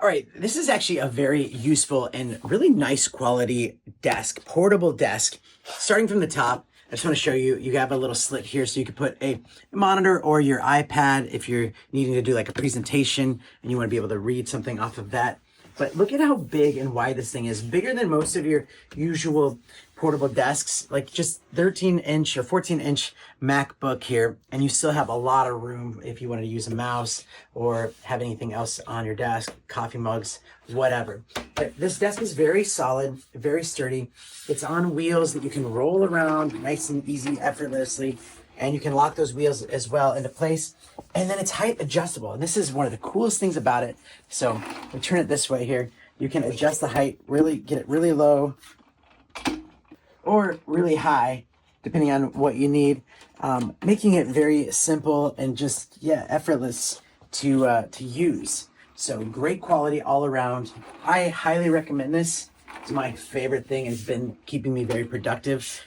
All right, this is actually a very useful and really nice quality desk, portable desk. Starting from the top, I just want to show you, you have a little slit here so you can put a monitor or your iPad if you're needing to do like a presentation and you want to be able to read something off of that. But look at how big and wide this thing is, bigger than most of your usual portable desks, like just 13-inch or 14-inch MacBook here, and you still have a lot of room if you wanted to use a mouse or have anything else on your desk, coffee mugs, whatever. But this desk is very solid, very sturdy. It's on wheels that you can roll around nice and easy, effortlessly, and you can lock those wheels as well into place. And then it's height adjustable, and this is one of the coolest things about it. So we turn it this way here. You can adjust the height, really get it really low or really high, depending on what you need, making it very simple and just, yeah, effortless to use. So great quality all around. I highly recommend this. It's my favorite thing and it's been keeping me very productive.